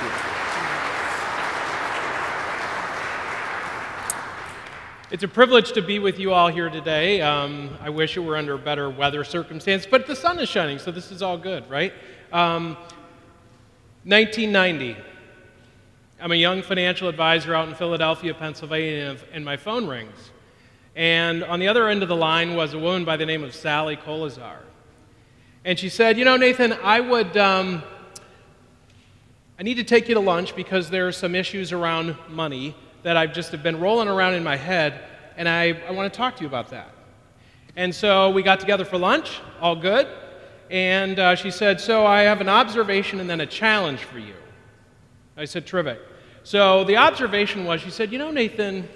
you. It's a privilege to be with you all here today. I wish it were under better weather circumstances, but the sun is shining, so this is all good, right? 1990. I'm a young financial advisor out in Philadelphia, Pennsylvania, and my phone rings. And on the other end of the line was a woman by the name of Sally Kolazar. And she said, you know, Nathan, I need to take you to lunch because there are some issues around money that I've just have been rolling around in my head, and I want to talk to you about that. And so we got together for lunch, all good, and she said, so I have an observation and then a challenge for you. I said, terrific. So the observation was, she said, you know, Nathan,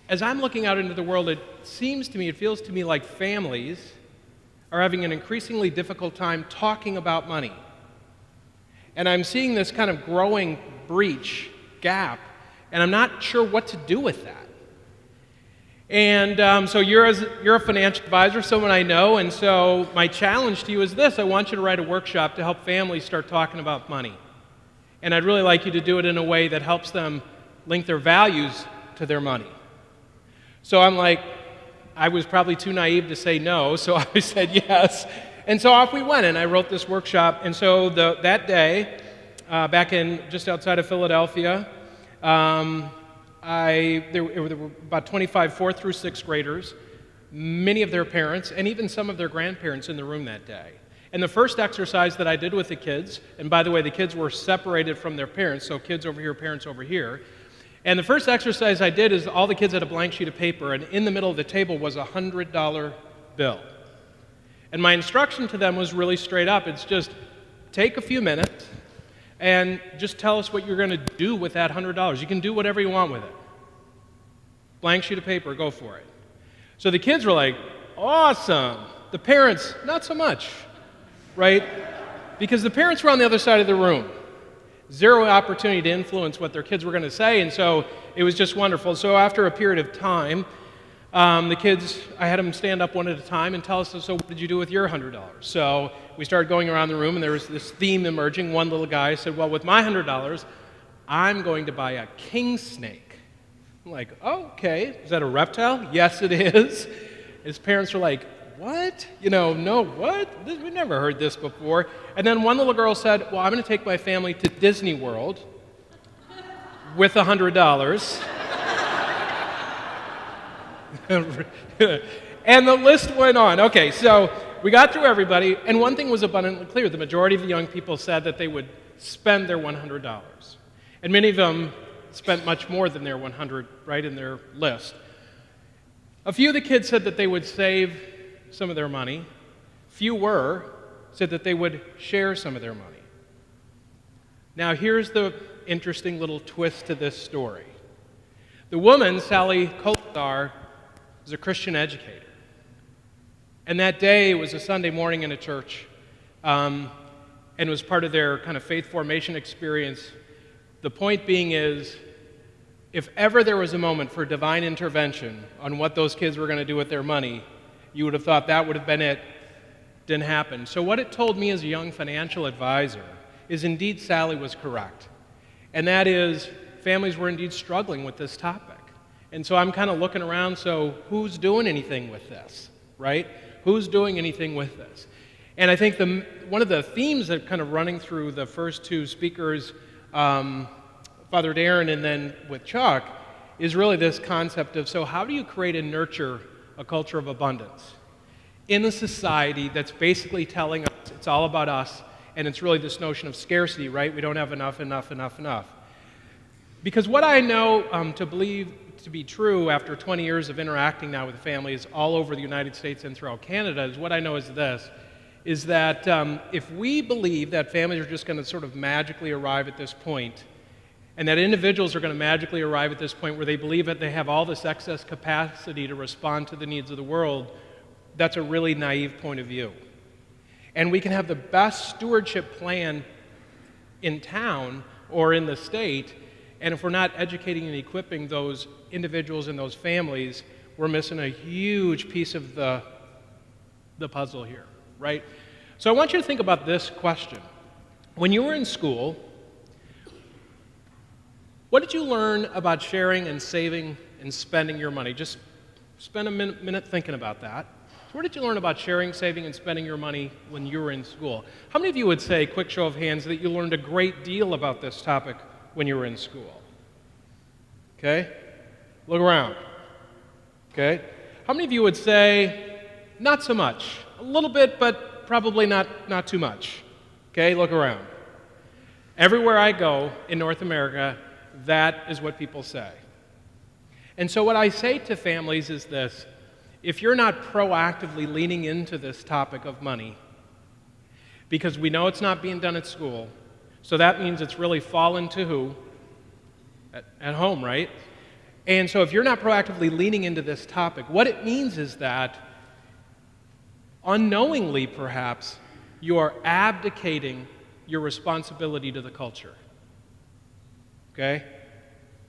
as I'm looking out into the world, it feels to me like families are having an increasingly difficult time talking about money. And I'm seeing this kind of growing gap, and I'm not sure what to do with that. And so you're a financial advisor, someone I know, and so my challenge to you is this. I want you to write a workshop to help families start talking about money. And I'd really like you to do it in a way that helps them link their values to their money. So I'm like, I was probably too naive to say no, so I said yes. And so off we went, and I wrote this workshop. And so that day, back in just outside of Philadelphia, there were about 25 4th through 6th graders, many of their parents, and even some of their grandparents in the room that day. And the first exercise that I did with the kids, and by the way, the kids were separated from their parents, so kids over here, parents over here. And the first exercise I did is all the kids had a blank sheet of paper, and in the middle of the table was a $100 bill. And my instruction to them was really straight up. It's just take a few minutes and just tell us what you're going to do with that $100. You can do whatever you want with it. Blank sheet of paper, go for it. So the kids were like, awesome. The parents, not so much, right? Because the parents were on the other side of the room. Zero opportunity to influence what their kids were going to say, and so it was just wonderful. So after a period of time, the kids, I had them stand up one at a time and tell us, so what did you do with your $100? So we started going around the room, and there was this theme emerging. One little guy said, well, with my $100, I'm going to buy a king snake. I'm like, oh, okay. Is that a reptile? Yes, it is. His parents were like, what? No, what? We've never heard this before. And then one little girl said, well, I'm going to take my family to Disney World with $100. And the list went on. Okay, so we got through everybody, and one thing was abundantly clear. The majority of the young people said that they would spend their $100. And many of them spent much more than their $100 right in their list. A few of the kids said that they would save some of their money. Few said that they would share some of their money. Now here's the interesting little twist to this story. The woman, Sally Kolazar, was a Christian educator. And that day, it was a Sunday morning in a church, and it was part of their kind of faith formation experience. The point being is, if ever there was a moment for divine intervention on what those kids were going to do with their money, you would have thought that would have been it. Didn't happen. So what it told me as a young financial advisor is indeed Sally was correct. And that is, families were indeed struggling with this topic. And so I'm kind of looking around, so who's doing anything with this, right? Who's doing anything with this? And I think one of the themes that kind of running through the first two speakers, Father Darren and then with Chuck, is really this concept of, so how do you create and nurture a culture of abundance in a society that's basically telling us it's all about us, and it's really this notion of scarcity, right? We don't have enough. Because what I know to believe to be true after 20 years of interacting now with families all over the United States and throughout Canada is what I know is this, is that if we believe that families are just going to sort of magically arrive at this point, and that individuals are going to magically arrive at this point where they believe that they have all this excess capacity to respond to the needs of the world, that's a really naive point of view. And we can have the best stewardship plan in town or in the state, and if we're not educating and equipping those individuals and those families, we're missing a huge piece of the puzzle here, right? So I want you to think about this question. When you were in school, What did you learn about sharing and saving and spending your money? Just spend a minute thinking about that. So what did you learn about sharing, saving, and spending your money when you were in school? How many of you would say, quick show of hands, that you learned a great deal about this topic when you were in school? Okay? Look around. Okay? How many of you would say, not so much? A little bit, but probably not too much. Okay? Look around. Everywhere I go in North America, that is what people say. And so what I say to families is this: if you're not proactively leaning into this topic of money, because we know it's not being done at school, so that means it's really fallen to who? At home, right? And so if you're not proactively leaning into this topic, what it means is that unknowingly, perhaps, you are abdicating your responsibility to the culture. Okay?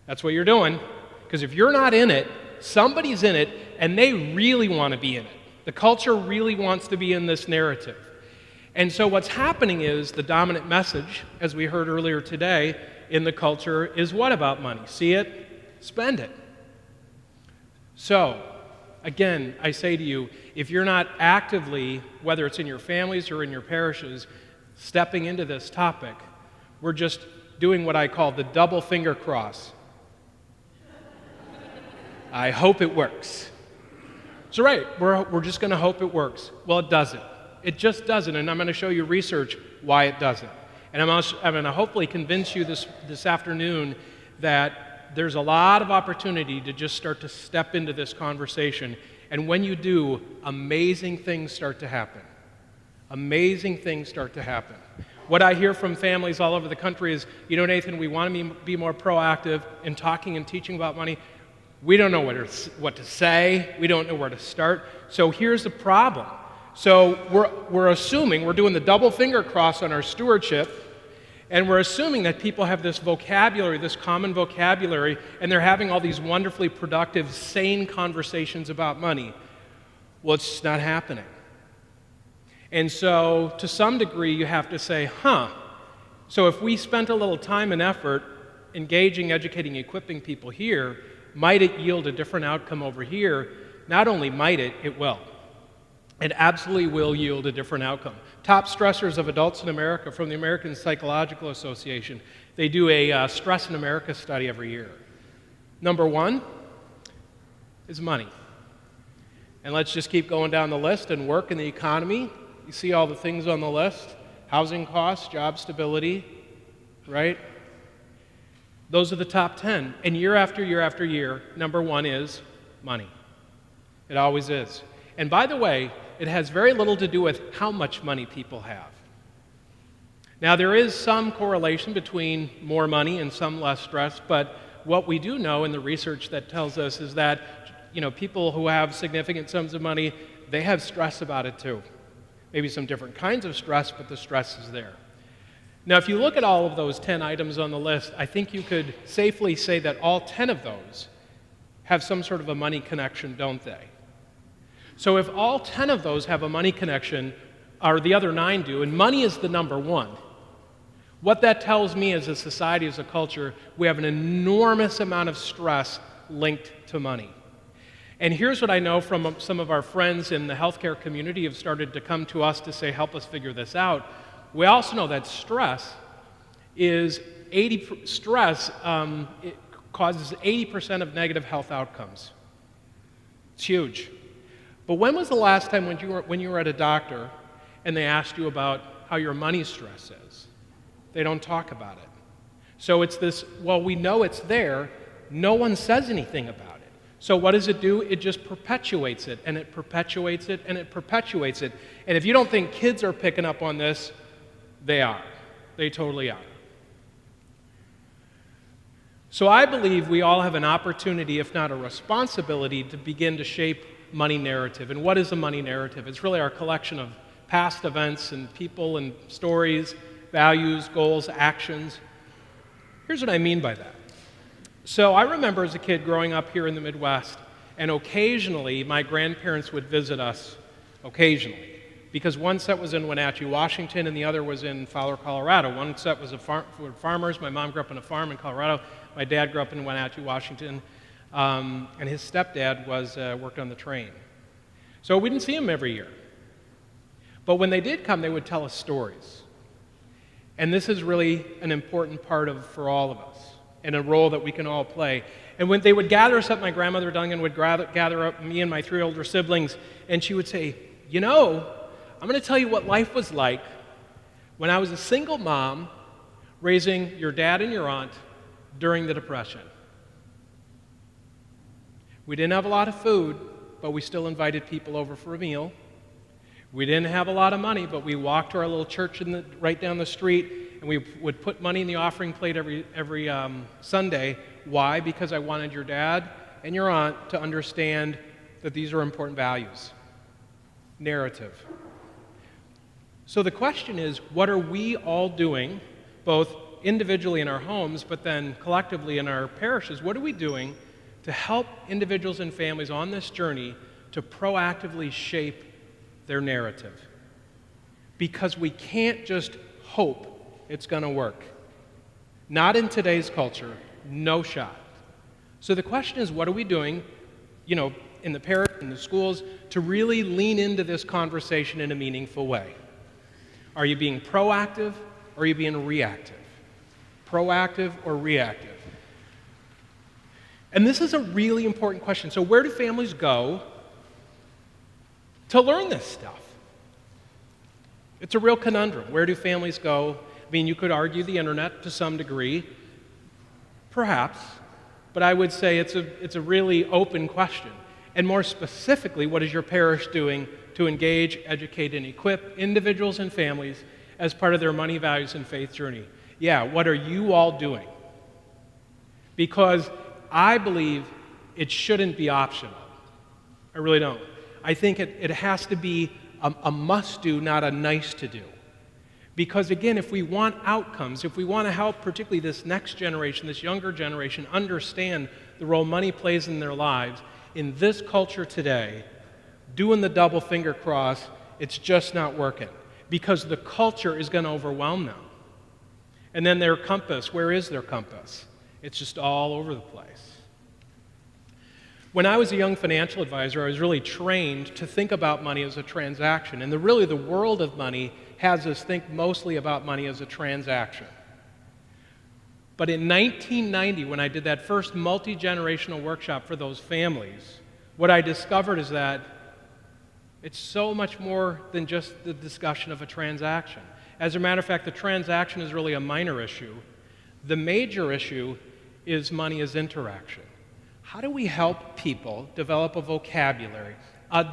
That's what you're doing. Because if you're not in it, somebody's in it, and they really want to be in it. The culture really wants to be in this narrative. And so what's happening is the dominant message, as we heard earlier today, in the culture is what about money? See it, spend it. So, again, I say to you, if you're not actively, whether it's in your families or in your parishes, stepping into this topic, we're just doing what I call the double finger cross. I hope it works. So right, we're just going to hope it works. Well, it doesn't. It just doesn't, and I'm going to show you research why it doesn't. And I'm going to hopefully convince you this afternoon that there's a lot of opportunity to just start to step into this conversation. And when you do, amazing things start to happen. Amazing things start to happen. What I hear from families all over the country is, you know, Nathan, we want to be more proactive in talking and teaching about money. We don't know what to say. We don't know where to start. So here's the problem. So we're assuming, we're doing the double finger cross on our stewardship, and we're assuming that people have this vocabulary, this common vocabulary, and they're having all these wonderfully productive, sane conversations about money. Well, it's just not happening. And so, to some degree, you have to say, so if we spent a little time and effort engaging, educating, equipping people here, might it yield a different outcome over here? Not only might it, it will. It absolutely will yield a different outcome. Top stressors of adults in America from the American Psychological Association. They do a Stress in America study every year. Number one is money. And let's just keep going down the list. And work in the economy. You see all the things on the list. Housing costs, job stability, right? Those are the top 10. And year after year after year, number one is money. It always is. And by the way, it has very little to do with how much money people have. Now, there is some correlation between more money and some less stress, but what we do know in the research that tells us is that, people who have significant sums of money, they have stress about it too. Maybe some different kinds of stress, but the stress is there. Now, if you look at all of those 10 items on the list, I think you could safely say that all 10 of those have some sort of a money connection, don't they? So if all 10 of those have a money connection, or the other 9 do, and money is the number one, what that tells me as a society, as a culture, we have an enormous amount of stress linked to money. And here's what I know from some of our friends in the healthcare community who have started to come to us to say, help us figure this out. We also know that stress it causes 80% of negative health outcomes. It's huge. But when was the last time when you were at a doctor and they asked you about how your money stress is? They don't talk about it. So it's this, well, we know it's there, no one says anything about it. So what does it do? It just perpetuates it, and it perpetuates it, and it perpetuates it. And if you don't think kids are picking up on this, they are. They totally are. So I believe we all have an opportunity, if not a responsibility, to begin to shape money narrative. And what is a money narrative? It's really our collection of past events and people and stories, values, goals, actions. Here's what I mean by that. So I remember as a kid growing up here in the Midwest, and occasionally my grandparents would visit us, occasionally, because one set was in Wenatchee, Washington, and the other was in Fowler, Colorado. One set was for farmers. My mom grew up on a farm in Colorado. My dad grew up in Wenatchee, Washington, and his stepdad worked on the train. So we didn't see him every year. But when they did come, they would tell us stories. And this is really an important part for all of us, and a role that we can all play. And when they would gather us up, my grandmother Dungan would gather up me and my 3 older siblings, and she would say, you know, I'm going to tell you what life was like when I was a single mom raising your dad and your aunt during the Depression. We didn't have a lot of food, but we still invited people over for a meal. We didn't have a lot of money, but we walked to our little church right down the street, and we would put money in the offering plate every Sunday. Why? Because I wanted your dad and your aunt to understand that these are important values. Narrative. So the question is, what are we all doing, both individually in our homes, but then collectively in our parishes? What are we doing to help individuals and families on this journey to proactively shape their narrative? Because we can't just hope it's going to work. Not in today's culture, no shot. So the question is, what are we doing, in the parish, in the schools, to really lean into this conversation in a meaningful way? Are you being proactive, or are you being reactive? Proactive or reactive? And this is a really important question. So where do families go to learn this stuff? It's a real conundrum. Where do families go? I mean, you could argue the internet to some degree, perhaps, but I would say it's a really open question. And more specifically, what is your parish doing to engage, educate, and equip individuals and families as part of their money, values, and faith journey? Yeah, what are you all doing? Because I believe it shouldn't be optional. I really don't. I think it has to be a must-do, not a nice-to-do. Because again, if we want outcomes, if we want to help particularly this next generation, this younger generation, understand the role money plays in their lives, in this culture today, doing the double finger cross, it's just not working. Because the culture is going to overwhelm them. And then their compass, where is their compass? It's just all over the place. When I was a young financial advisor, I was really trained to think about money as a transaction. And the world of money has us think mostly about money as a transaction. But in 1990, when I did that first multi-generational workshop for those families, what I discovered is that it's so much more than just the discussion of a transaction. As a matter of fact, the transaction is really a minor issue. The major issue is money as interaction. How do we help people develop a vocabulary,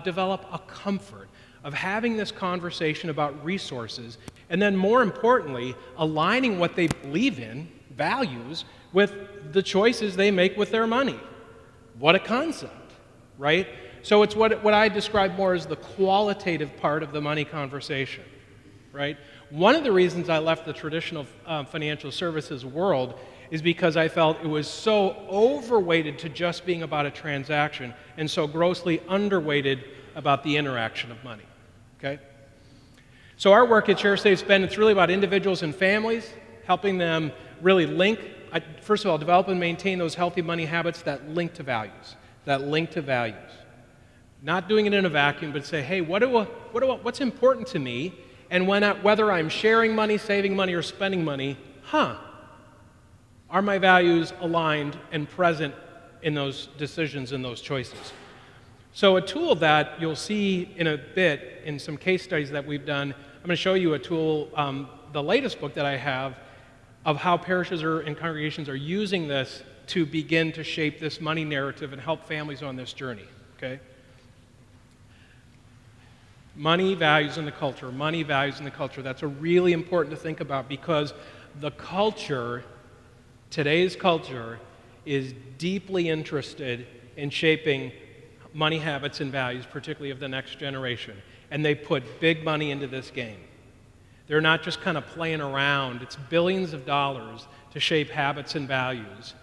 develop a comfort of having this conversation about resources, and then more importantly, aligning what they believe in, values, with the choices they make with their money? What a concept, right? So it's what I describe more as the qualitative part of the money conversation, right? One of the reasons I left the traditional financial services world is because I felt it was so overweighted to just being about a transaction and so grossly underweighted about the interaction of money, okay? So our work at Share, Save, Spend, it's really about individuals and families, helping them really first of all, develop and maintain those healthy money habits that link to values, Not doing it in a vacuum, but say, hey, what's important to me? And whether I'm sharing money, saving money, or spending money, are my values aligned and present in those decisions and those choices? So a tool that you'll see in a bit in some case studies that we've done, I'm going to show you a tool, the latest book that I have, of how parishes and congregations are using this to begin to shape this money narrative and help families on this journey, okay? Money, values, and the culture. Money, values, and the culture. That's a really important to think about because the culture, today's culture, is deeply interested in shaping money habits and values, particularly of the next generation. And they put big money into this game. They're not just kind of playing around. It's billions of dollars to shape habits and values.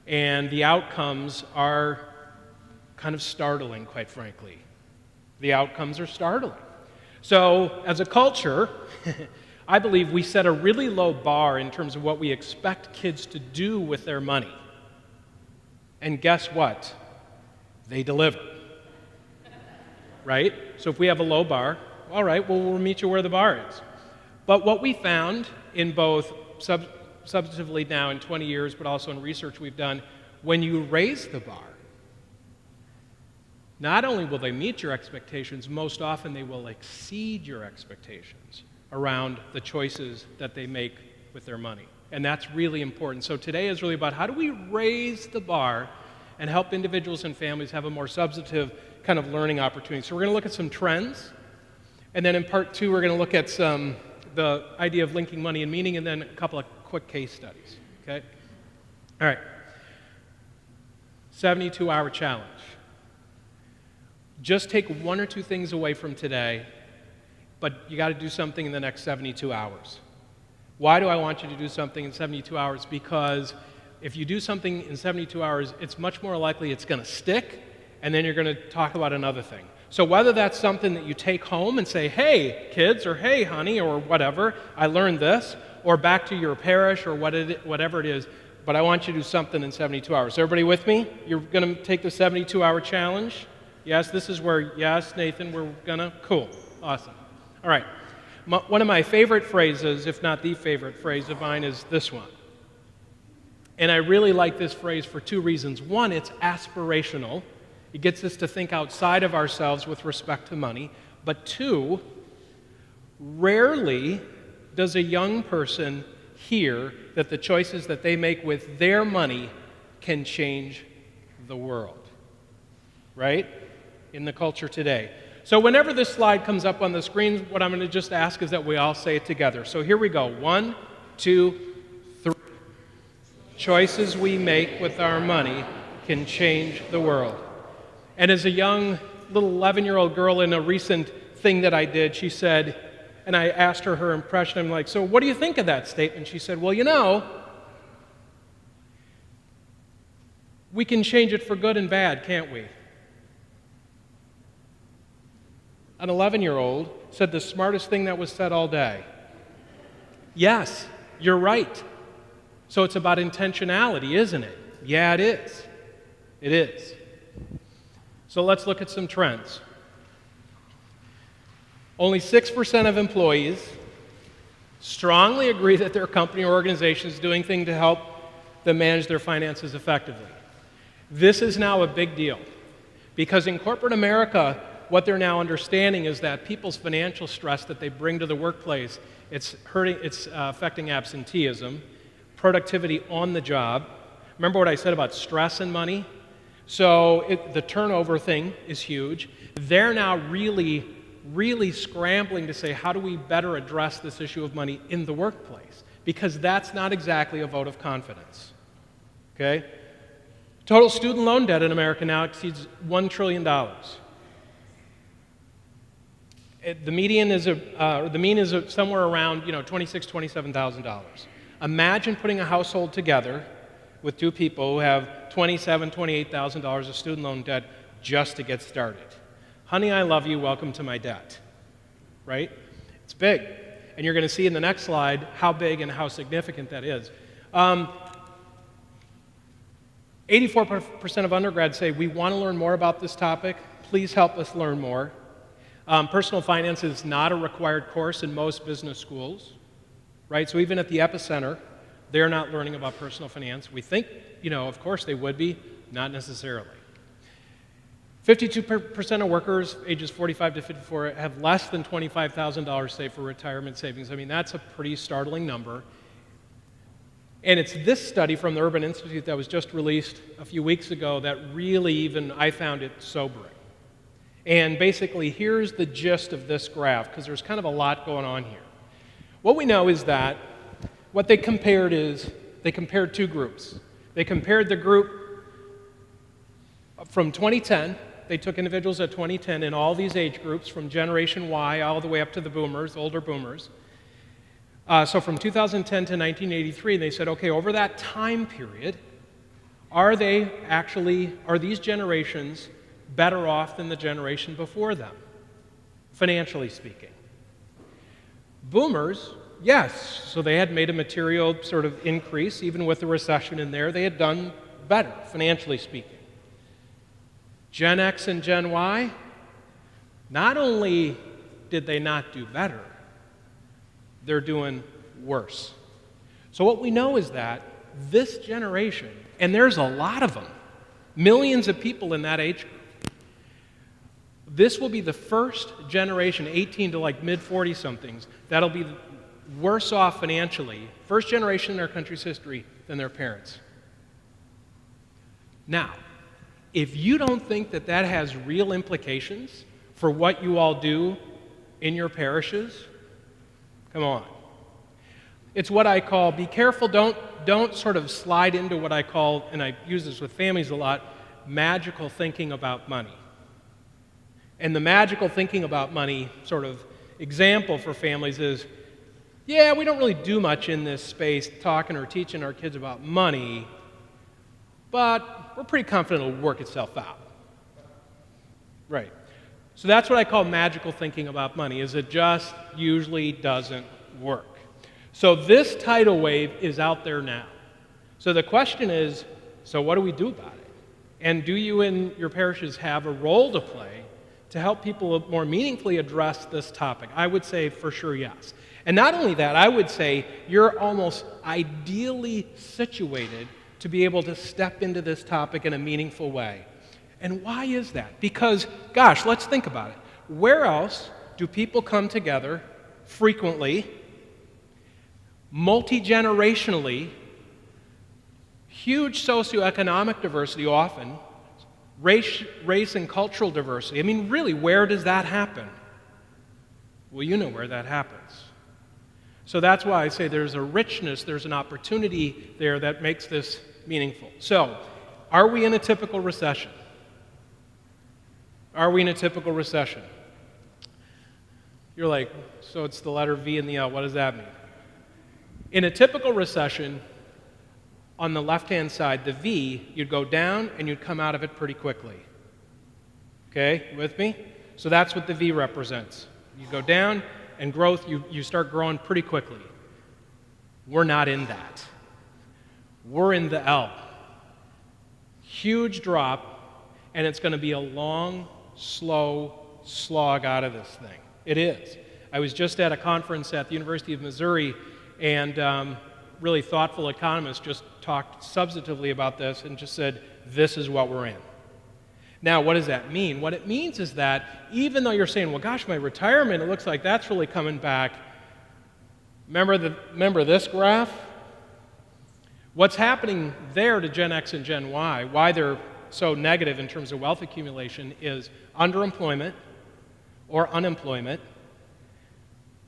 And the outcomes are kind of startling, quite frankly. The outcomes are startling. So as a culture, I believe we set a really low bar in terms of what we expect kids to do with their money. And guess what? They deliver. Right? So if we have a low bar, all right, well, we'll meet you where the bar is. But what we found in both substantively now in 20 years, but also in research we've done, when you raise the bar, not only will they meet your expectations, most often they will exceed your expectations around the choices that they make with their money. And that's really important. So today is really about how do we raise the bar and help individuals and families have a more substantive kind of learning opportunity. So we're going to look at some trends, and then in part two we're going to look at the idea of linking money and meaning, and then a couple of quick case studies. Okay? All right. 72-hour challenge. Just take one or two things away from today, but you got to do something in the next 72 hours. Why do I want you to do something in 72 hours? Because if you do something in 72 hours, it's much more likely it's going to stick, and then you're going to talk about another thing. So whether that's something that you take home and say, hey, kids, or hey, honey, or whatever, I learned this, or back to your parish, or whatever it is, but I want you to do something in 72 hours. Everybody with me? You're going to take the 72-hour challenge? Yes, this is where, yes, Nathan, we're going to? Cool. Awesome. All right. One of my favorite phrases, if not the favorite phrase of mine, is this one. And I really like this phrase for two reasons. One, it's aspirational. It gets us to think outside of ourselves with respect to money. But two, rarely does a young person hear that the choices that they make with their money can change the world. Right? In the culture today. So whenever this slide comes up on the screen, what I'm going to just ask is that we all say it together. So here we go. 1, 2, 3. Choices we make with our money can change the world. And as a young little 11-year-old girl in a recent thing that I did, she said, and I asked her her impression, I'm like, so what do you think of that statement? She said, well, you know, we can change it for good and bad, can't we? An 11-year-old said the smartest thing that was said all day. Yes, you're right. So it's about intentionality, isn't it? Yeah, it is. It is. So let's look at some trends. Only 6% of employees strongly agree that their company or organization is doing things to help them manage their finances effectively. This is now a big deal because in corporate America, what they're now understanding is that people's financial stress that they bring to the workplace, it's affecting absenteeism, productivity on the job. Remember what I said about stress and money? So the turnover thing is huge. They're now really scrambling to say, how do we better address this issue of money in the workplace? Because that's not exactly a vote of confidence. Okay? Total student loan debt in America now exceeds $1 trillion. The mean is somewhere around $26,000, $27,000. Imagine putting a household together with two people who have $27,000, $28,000 of student loan debt just to get started. Honey, I love you. Welcome to my debt. Right? It's big. And you're going to see in the next slide how big and how significant that is. 84% of undergrads say, we want to learn more about this topic. Please help us learn more. Personal finance is not a required course in most business schools, right? So even at the epicenter, they're not learning about personal finance. We think, of course they would be, not necessarily. 52% of workers ages 45 to 54 have less than $25,000 saved for retirement savings. I mean, that's a pretty startling number. And it's this study from the Urban Institute that was just released a few weeks ago that really I found it sobering. And basically, here's the gist of this graph, because there's kind of a lot going on here. What we know is that what they compared two groups. They compared the group from 2010. They took individuals at 2010 in all these age groups, from Generation Y all the way up to the boomers, older boomers. So from 2010 to 1983, they said, okay, over that time period, are these generations better off than the generation before them, financially speaking? Boomers, yes. So they had made a material sort of increase, even with the recession in there. They had done better, financially speaking. Gen X and Gen Y, not only did they not do better, they're doing worse. So what we know is that this generation, and there's a lot of them, millions of people in that age group, this will be the first generation, 18 to like mid-40-somethings, that'll be worse off financially, first generation in our country's history, than their parents. Now, if you don't think that that has real implications for what you all do in your parishes, come on. It's what I call, be careful, don't sort of slide into what I call, and I use this with families a lot, magical thinking about money. And the magical thinking about money sort of example for families is, yeah, we don't really do much in this space talking or teaching our kids about money, but we're pretty confident it'll work itself out. Right. So that's what I call magical thinking about money, is it just usually doesn't work. So this tidal wave is out there now. So the question is, so what do we do about it? And do you in your parishes have a role to play to help people more meaningfully address this topic? I would say for sure yes. And not only that, I would say you're almost ideally situated to be able to step into this topic in a meaningful way. And why is that? Because, gosh, let's think about it. Where else do people come together frequently, multi-generationally, huge socioeconomic diversity often, race and cultural diversity? I mean, really, where does that happen? Well, you know where that happens. So that's why I say there's a richness, there's an opportunity there that makes this meaningful. So, are we in a typical recession? Are we in a typical recession? You're like, so it's the letter V and the L, what does that mean? In a typical recession, on the left-hand side, the V, you'd go down and you'd come out of it pretty quickly. Okay, with me? So that's what the V represents. You go down, and growth, you start growing pretty quickly. We're not in that. We're in the L. Huge drop, and it's going to be a long, slow slog out of this thing. It is. I was just at a conference at the University of Missouri, and really thoughtful economists just talked substantively about this and just said, this is what we're in. Now, what does that mean? What it means is that even though you're saying, well, gosh, my retirement, it looks like that's really coming back. Remember this graph? What's happening there to Gen X and Gen Y, why they're so negative in terms of wealth accumulation, is underemployment or unemployment,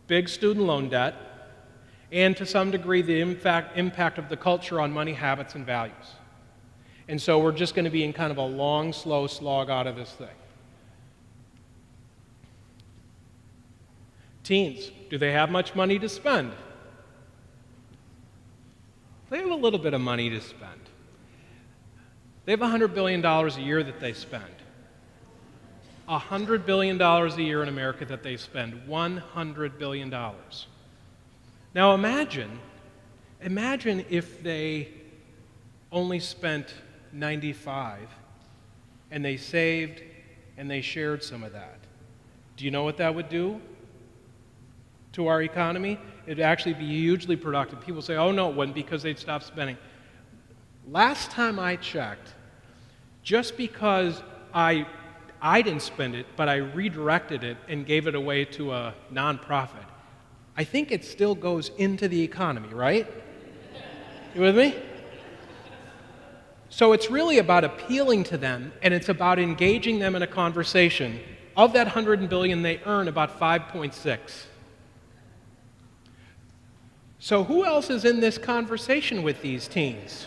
big student loan debt, and to some degree the impact of the culture on money habits and values. And so we're just going to be in kind of a long, slow slog out of this thing. Teens, do they have much money to spend? They have a little bit of money to spend. They have $100 billion a year that they spend. $100 billion a year in America that they spend. $100 billion. Now imagine if they only spent 95 and they saved and they shared some of that. Do you know what that would do to our economy? It'd actually be hugely productive. People say, oh no, it wouldn't, because they'd stop spending. Last time I checked, just because I didn't spend it, but I redirected it and gave it away to a nonprofit, I think it still goes into the economy, right? You with me? So it's really about appealing to them, and it's about engaging them in a conversation. Of that $100 billion, they earn about 5.6. So who else is in this conversation with these teens?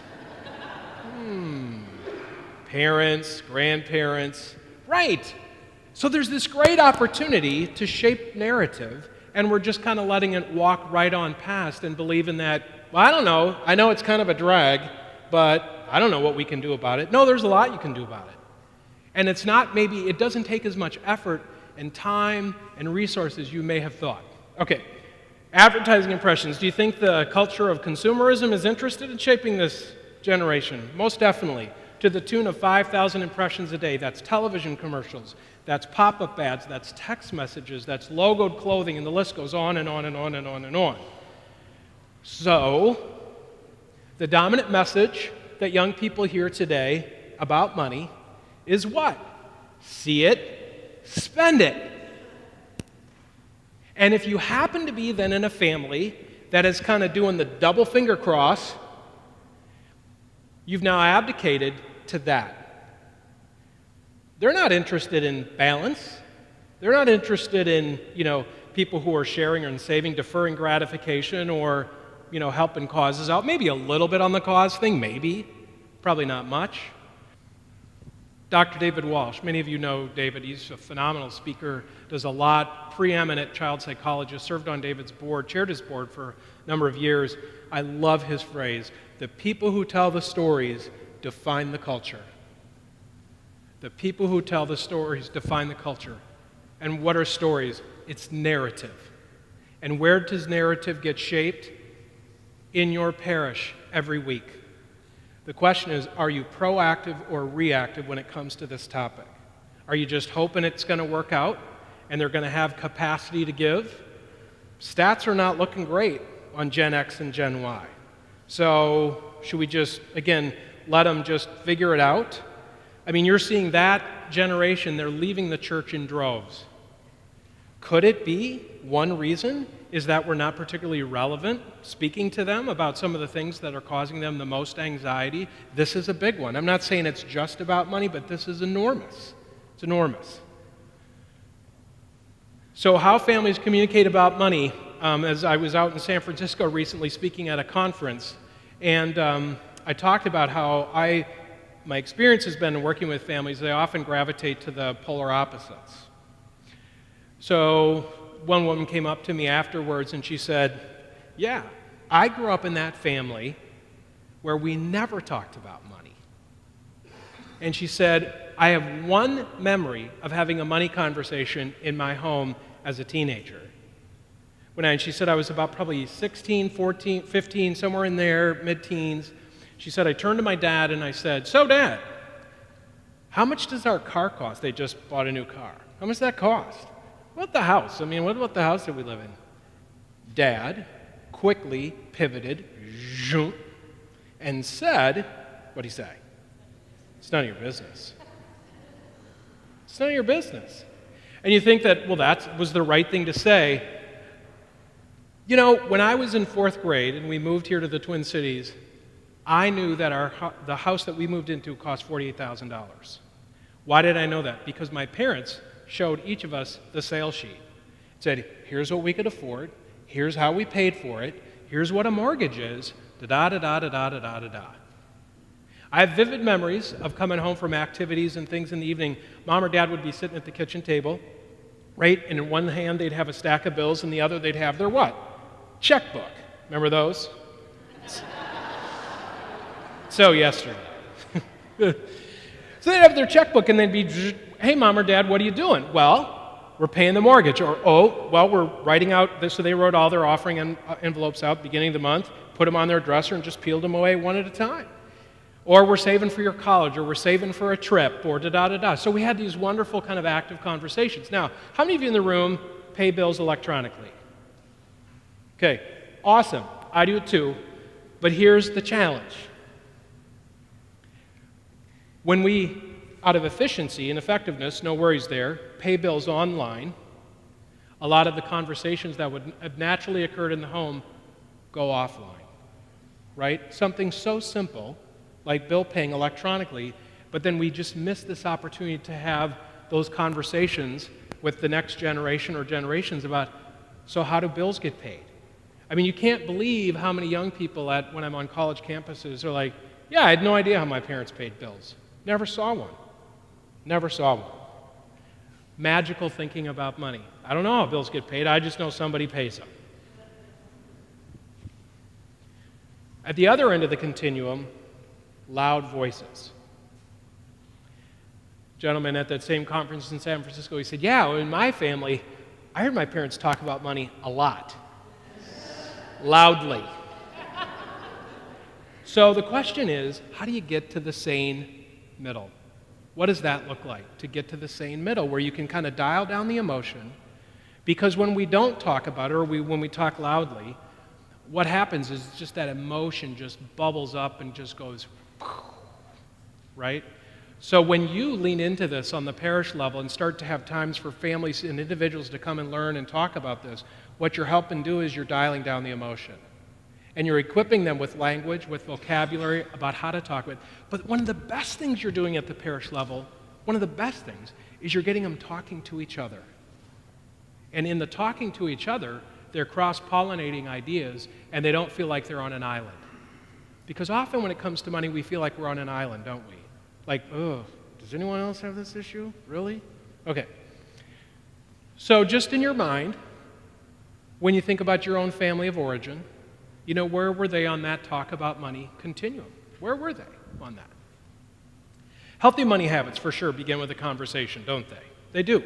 Parents, grandparents, right. So there's this great opportunity to shape narrative, and we're just kind of letting it walk right on past and believing that, well, I don't know, I know it's kind of a drag, but I don't know what we can do about it. No, there's a lot you can do about it. And it's not, maybe, it doesn't take as much effort and time and resources you may have thought. Okay, Advertising impressions. Do you think the culture of consumerism is interested in shaping this generation? Most definitely. To the tune of 5,000 impressions a day. That's television commercials, that's pop-up ads, that's text messages, that's logoed clothing, and the list goes on and on and on and on and on. So, the dominant message that young people hear today about money is what? See it, spend it. And if you happen to be then in a family that is kind of doing the double finger cross, you've now abdicated to that. They're not interested in balance. They're not interested in, people who are sharing and saving, deferring gratification, or, helping causes out. Maybe a little bit on the cause thing, maybe. Probably not much. Dr. David Walsh, many of you know David. He's a phenomenal speaker, does a lot, preeminent child psychologist, served on David's board, chaired his board for a number of years. I love his phrase, the people who tell the stories define the culture. The people who tell the stories define the culture. And what are stories? It's narrative. And where does narrative get shaped? In your parish every week. The question is, are you proactive or reactive when it comes to this topic? Are you just hoping it's going to work out and they're going to have capacity to give? Stats are not looking great on Gen X and Gen Y. So should we just, again, let them just figure it out? I mean, you're seeing that generation, they're leaving the church in droves. Could it be one reason is that we're not particularly relevant speaking to them about some of the things that are causing them the most anxiety? This is a big one. I'm not saying it's just about money, but this is enormous. It's enormous. So how families communicate about money, as I was out in San Francisco recently speaking at a conference, and I talked about how my experience has been in working with families, they often gravitate to the polar opposites. So one woman came up to me afterwards and she said, yeah, I grew up in that family where we never talked about money. And she said, I have one memory of having a money conversation in my home as a teenager. She said I was about probably 16, 14, 15, somewhere in there, mid-teens. She said, I turned to my dad and I said, so Dad, how much does our car cost? They just bought a new car. How much does that cost? What about the house? What about the house that we live in? Dad quickly pivoted and said, what'd he say? It's none of your business. It's none of your business. And you think that, well, that was the right thing to say. When I was in 4th grade and we moved here to the Twin Cities, I knew that the house that we moved into cost $48,000. Why did I know that? Because my parents showed each of us the sales sheet. It said, here's what we could afford, here's how we paid for it, here's what a mortgage is, da-da-da-da-da-da-da-da-da. I have vivid memories of coming home from activities and things in the evening. Mom or Dad would be sitting at the kitchen table, right? And in one hand they'd have a stack of bills, and the other they'd have their what? Checkbook. Remember those? So yesterday. So they'd have their checkbook and they'd be, hey, Mom or Dad, what are you doing? Well, we're paying the mortgage. Or, we're writing out this. So they wrote all their offering envelopes out beginning of the month, put them on their dresser, and just peeled them away one at a time. Or we're saving for your college, or we're saving for a trip, or da-da-da-da. So we had these wonderful kind of active conversations. Now, how many of you in the room pay bills electronically? Okay, awesome. I do it too. But here's the challenge. When we, out of efficiency and effectiveness, no worries there, pay bills online, a lot of the conversations that would have naturally occurred in the home go offline, right? Something so simple like bill paying electronically, but then we just miss this opportunity to have those conversations with the next generation or generations about, so how do bills get paid? You can't believe how many young people when I'm on college campuses are like, yeah, I had no idea how my parents paid bills. Never saw one. Never saw one. Magical thinking about money. I don't know how bills get paid. I just know somebody pays them. At the other end of the continuum, loud voices. Gentleman at that same conference in San Francisco, he said, yeah, in my family, I heard my parents talk about money a lot. loudly. So the question is, how do you get to the sane middle? What does that look like, to get to the sane middle, where you can kind of dial down the emotion? Because when we don't talk about it, or when we talk loudly, what happens is just that emotion just bubbles up and just goes, right? So when you lean into this on the parish level and start to have times for families and individuals to come and learn and talk about this, what you're helping do is you're dialing down the emotion. And you're equipping them with language, with vocabulary about how to talk about it. But one of the best things you're doing at the parish level, one of the best things, is you're getting them talking to each other. And in the talking to each other, they're cross-pollinating ideas, and they don't feel like they're on an island. Because often when it comes to money, we feel like we're on an island, don't we? Like, oh, does anyone else have this issue? Really? Okay. So just in your mind, when you think about your own family of origin, you know, where were they on that talk about money continuum? Where were they on that? Healthy money habits, for sure, begin with a conversation, don't they? They do.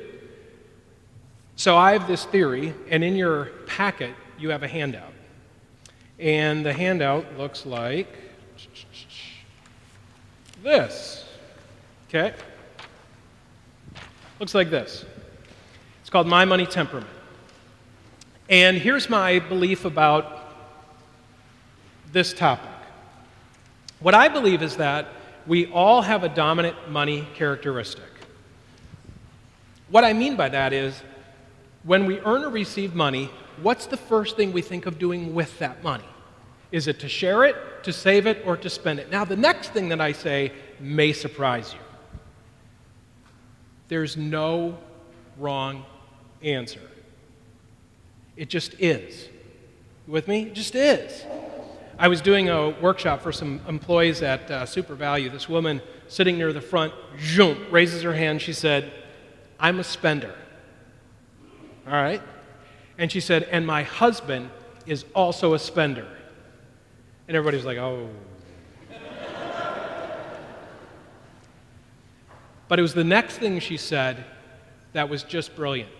So I have this theory, and in your packet, you have a handout. And the handout looks like this. Okay? Looks like this. It's called My Money Temperament. And here's my belief about this topic. What I believe is that we all have a dominant money characteristic. What I mean by that is, when we earn or receive money, what's the first thing we think of doing with that money? Is it to share it, to save it, or to spend it? Now, the next thing that I say may surprise you. There's no wrong answer. It just is. You with me? It just is. I was doing a workshop for some employees at Super Value. This woman sitting near the front, raises her hand. She said, "I'm a spender." All right? And she said, "And my husband is also a spender." And everybody was like, oh. But it was the next thing she said that was just brilliant.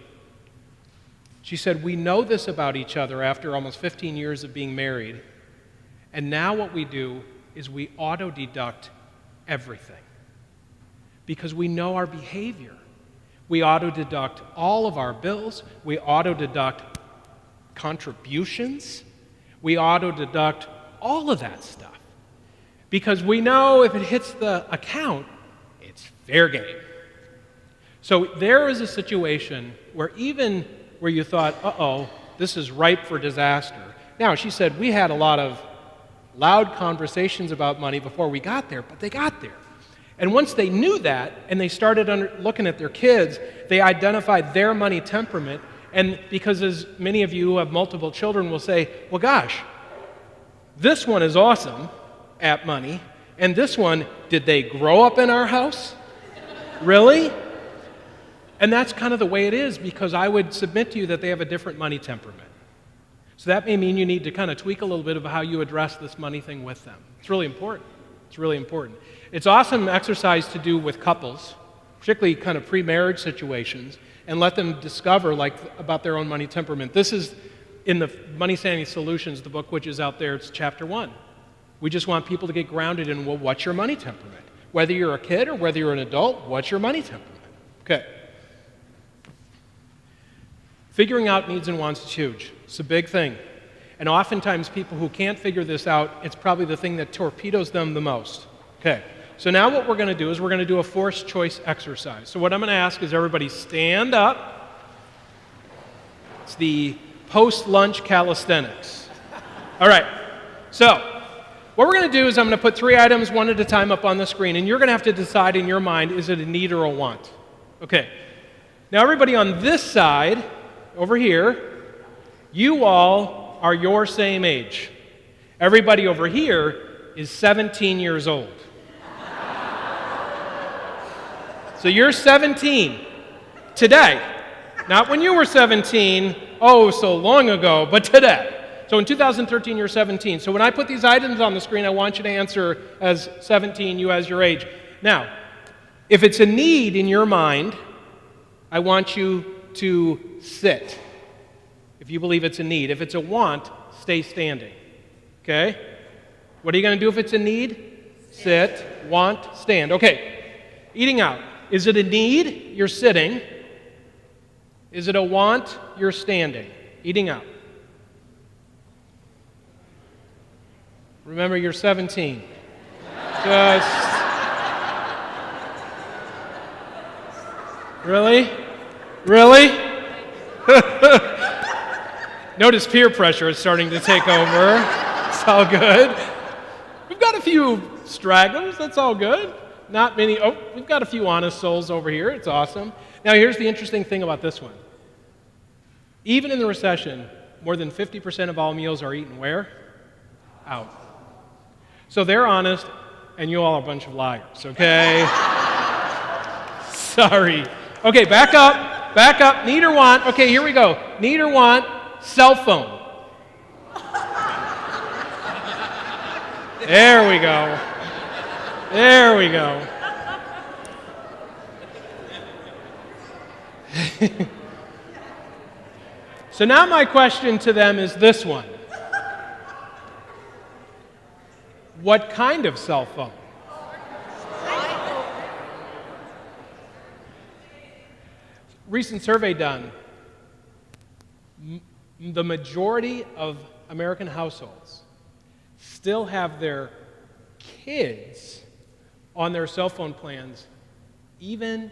She said, "We know this about each other after almost 15 years of being married, and now what we do is we auto-deduct everything because we know our behavior. We auto-deduct all of our bills. We auto-deduct contributions. We auto-deduct all of that stuff because we know if it hits the account, it's fair game." So there is a situation where even where you thought, uh-oh, this is ripe for disaster. Now, she said, we had a lot of loud conversations about money before we got there, but they got there. And once they knew that, and they started looking at their kids, they identified their money temperament. And because as many of you who have multiple children will say, well, gosh, this one is awesome at money, and this one, did they grow up in our house? Really? And that's kind of the way it is, because I would submit to you that they have a different money temperament. So that may mean you need to kind of tweak a little bit of how you address this money thing with them. It's really important. It's really important. It's awesome exercise to do with couples, particularly kind of pre-marriage situations, and let them discover about their own money temperament. This is in the Money Sanity Solutions, the book which is out there. It's chapter 1. We just want people to get grounded in, well, what's your money temperament? Whether you're a kid or whether you're an adult, what's your money temperament? Okay. Figuring out needs and wants is huge. It's a big thing. And oftentimes people who can't figure this out, it's probably the thing that torpedoes them the most. Okay. So now what we're going to do is we're going to do a forced choice exercise. So what I'm going to ask is everybody stand up. It's the post-lunch calisthenics. All right. So what we're going to do is I'm going to put 3 items one at a time up on the screen, and you're going to have to decide in your mind, is it a need or a want? Okay. Now everybody on this side, over here, you all are your same age. Everybody over here is 17 years old. So you're 17 today. Not when you were 17, oh, so long ago, but today. So in 2013, you're 17. So when I put these items on the screen, I want you to answer as 17, you as your age. Now, if it's a need in your mind, I want you to sit. If you believe it's a need. If it's a want, stay standing. Okay? What are you going to do if it's a need? Sit, want, stand. Okay. Eating out. Is it a need? You're sitting. Is it a want? You're standing. Eating out. Remember, you're 17. Just... Really? Really? Notice peer pressure is starting to take over. It's all good. We've got a few stragglers. That's all good. Not many. Oh, we've got a few honest souls over here. It's awesome. Now, here's the interesting thing about this one. Even in the recession, more than 50% of all meals are eaten where? Out. So they're honest, and you all are a bunch of liars, okay? Sorry. Okay, back up, need or want. Okay, here we go. Need or want, cell phone. There we go. There we go. So now my question to them is this one. What kind of cell phone? Recent survey done, the majority of American households still have their kids on their cell phone plans even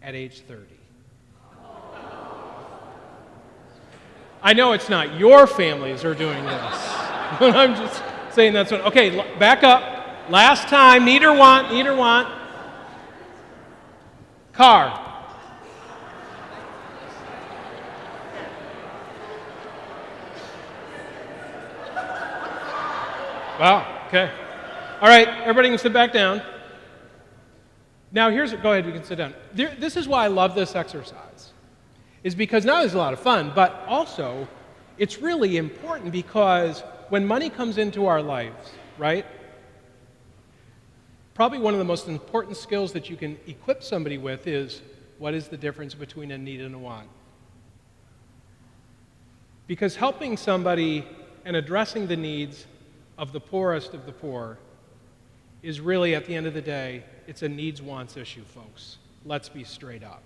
at age 30. I know it's not your families are doing this, but I'm just saying that's what. Okay, back up. Last time, need or want, need or want. Car. Wow, okay. All right, everybody can sit back down. Now go ahead, you can sit down. This is why I love this exercise, is because not only is it a lot of fun, but also it's really important because when money comes into our lives, right, probably one of the most important skills that you can equip somebody with is what is the difference between a need and a want? Because helping somebody and addressing the needs of the poorest of the poor is really, at the end of the day, it's a needs-wants issue, folks. Let's be straight up.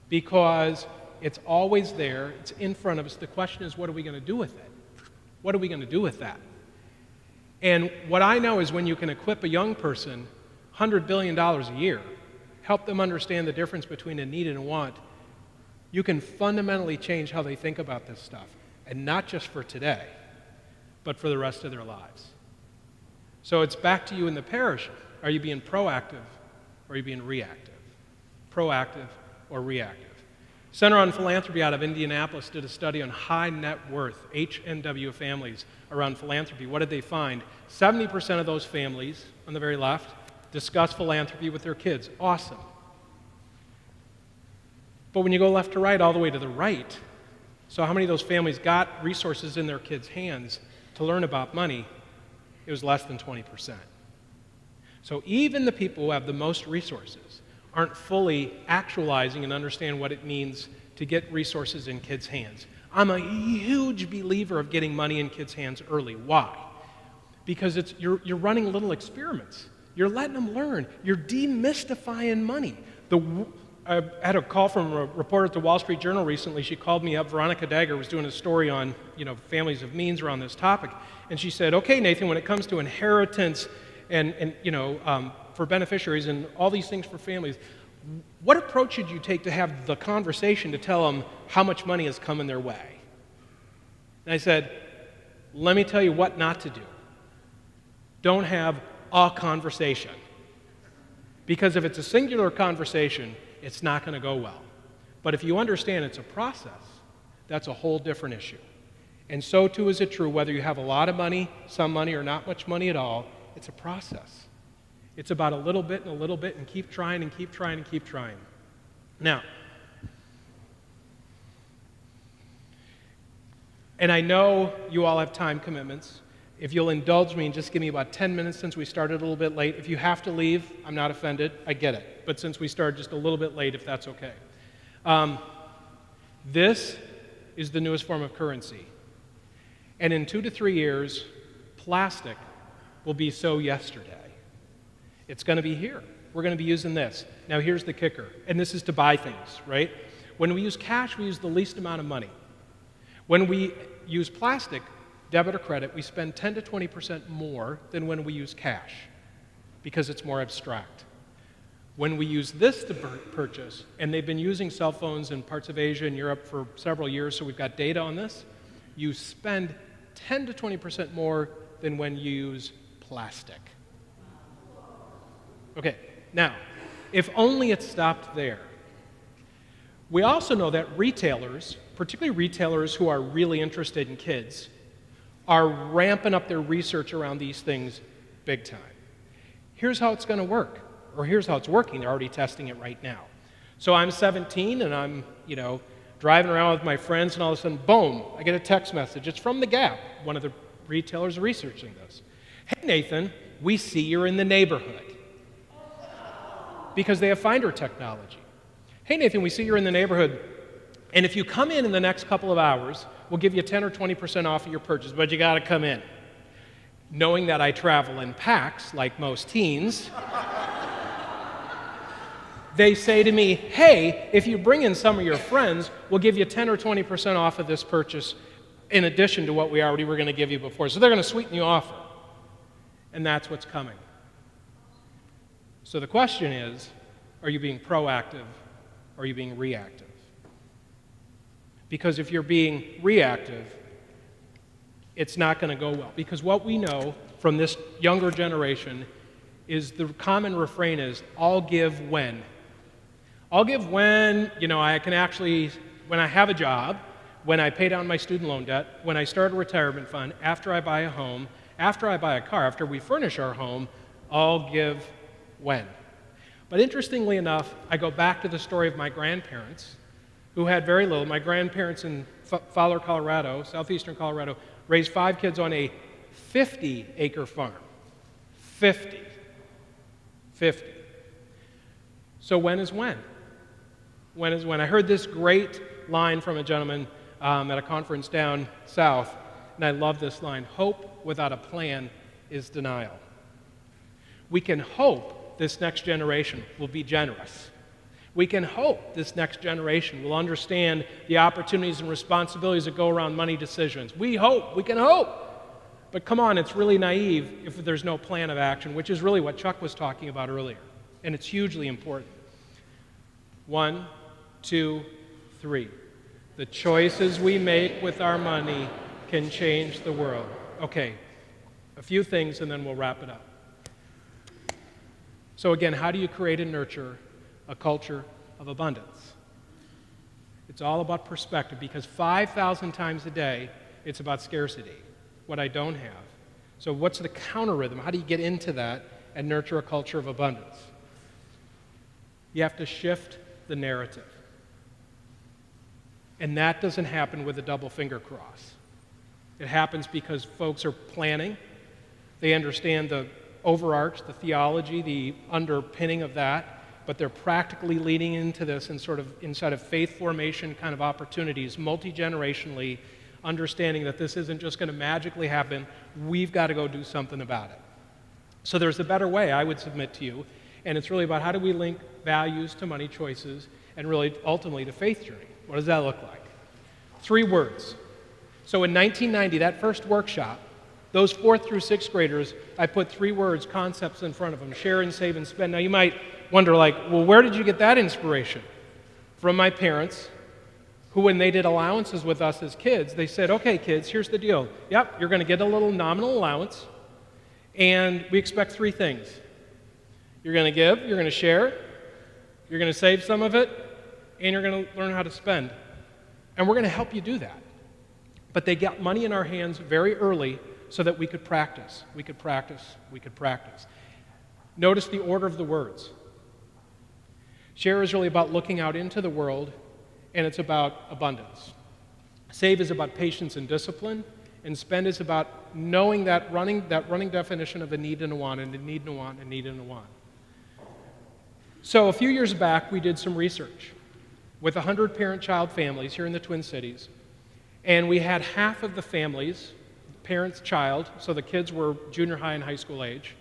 Because it's always there, it's in front of us. The question is, what are we going to do with it? What are we going to do with that? And what I know is when you can equip a young person $100 billion a year, help them understand the difference between a need and a want, you can fundamentally change how they think about this stuff. And not just for today, but for the rest of their lives. So it's back to you in the parish. Are you being proactive or are you being reactive? Proactive or reactive? Center on Philanthropy out of Indianapolis did a study on high net worth HNW families around philanthropy. What did they find? 70% of those families, on the very left, discuss philanthropy with their kids. Awesome. But when you go left to right, all the way to the right, so how many of those families got resources in their kids' hands to learn about money? It was less than 20%. So even the people who have the most resources aren't fully actualizing and understand what it means to get resources in kids' hands. I'm a huge believer of getting money in kids' hands early. Why? Because you're running little experiments. You're letting them learn. You're demystifying money. I had a call from a reporter at the Wall Street Journal recently. She called me up. Veronica Dagger was doing a story on, families of means around this topic. And she said, okay, Nathan, when it comes to inheritance and for beneficiaries and all these things for families, what approach should you take to have the conversation to tell them how much money is coming their way? And I said, let me tell you what not to do. Don't have a conversation. Because if it's a singular conversation, it's not going to go well. But if you understand it's a process, that's a whole different issue. And so too is it true whether you have a lot of money, some money, or not much money at all. It's a process. It's about a little bit and a little bit and keep trying and keep trying and keep trying. Now, and I know you all have time commitments. If you'll indulge me and just give me about 10 minutes since we started a little bit late. If you have to leave, I'm not offended. I get it. But since we started just a little bit late, if that's okay. This is the newest form of currency. And in 2 to 3 years, plastic will be so yesterday. It's going to be here. We're going to be using this. Now here's the kicker, and this is to buy things, right? When we use cash, we use the least amount of money. When we use plastic, debit or credit, we spend 10 to 20% more than when we use cash because it's more abstract. When we use this to purchase, and they've been using cell phones in parts of Asia and Europe for several years, so we've got data on this, you spend 10 to 20% more than when you use plastic. Okay, now, if only it stopped there. We also know that retailers, particularly retailers who are really interested in kids, are ramping up their research around these things big time. Here's how it's going to work, or here's how it's working. They're already testing it right now. So I'm 17 and I'm, driving around with my friends, and all of a sudden, boom, I get a text message. It's from The Gap, one of the retailers researching this. Hey, Nathan, we see you're in the neighborhood. Because they have Finder technology. Hey, Nathan, we see you're in the neighborhood, and if you come in the next couple of hours, we'll give you 10 or 20% off of your purchase, but you got to come in. Knowing that I travel in packs, like most teens, they say to me, hey, if you bring in some of your friends, we'll give you 10 or 20% off of this purchase in addition to what we already were going to give you before. So they're going to sweeten your offer. And that's what's coming. So the question is, are you being proactive or are you being reactive? Because if you're being reactive, it's not going to go well. Because what we know from this younger generation is the common refrain is, I'll give when. I'll give when, I can actually, when I have a job, when I pay down my student loan debt, when I start a retirement fund, after I buy a home, after I buy a car, after we furnish our home, I'll give when. But interestingly enough, I go back to the story of my grandparents, who had very little. My grandparents in Fowler, Colorado, southeastern Colorado, raised 5 kids on a 50-acre farm. 50. So when is when? When is when? I heard this great line from a gentleman at a conference down south, and I love this line. Hope without a plan is denial. We can hope this next generation will be generous. We can hope this next generation will understand the opportunities and responsibilities that go around money decisions. We can hope. But come on, it's really naive if there's no plan of action, which is really what Chuck was talking about earlier. And it's hugely important. 1, 2, 3. The choices we make with our money can change the world. Okay, a few things and then we'll wrap it up. So again, how do you create and nurture a culture of abundance? It's all about perspective, because 5,000 times a day, it's about scarcity, what I don't have. So what's the counter rhythm? How do you get into that and nurture a culture of abundance? You have to shift the narrative. And that doesn't happen with a double finger cross. It happens because folks are planning. They understand the overarch, the theology, the underpinning of that, but they're practically leading into this and sort of inside of faith formation kind of opportunities, multi-generationally, understanding that this isn't just going to magically happen. We've got to go do something about it. So there's a better way, I would submit to you, and it's really about how do we link values to money choices and really ultimately to faith journey. What does that look like? 3 words. So in 1990, that first workshop, those 4th through 6th graders, I put 3 words, concepts in front of them: share and save and spend. Now you might wonder, well, where did you get that inspiration? From my parents, who when they did allowances with us as kids, they said, okay, kids, here's the deal. Yep, you're going to get a little nominal allowance, and we expect 3 things. You're going to give, you're going to share, you're going to save some of it, and you're going to learn how to spend. And we're going to help you do that. But they got money in our hands very early so that we could practice. We could practice. Notice the order of the words. Share is really about looking out into the world, and it's about abundance. Save is about patience and discipline, and spend is about knowing that running definition of a need and a want, and a need and a want, and a need and a want. So a few years back, we did some research with 100 parent-child families here in the Twin Cities, and we had half of the families parent's child, so the kids were junior high and high school age.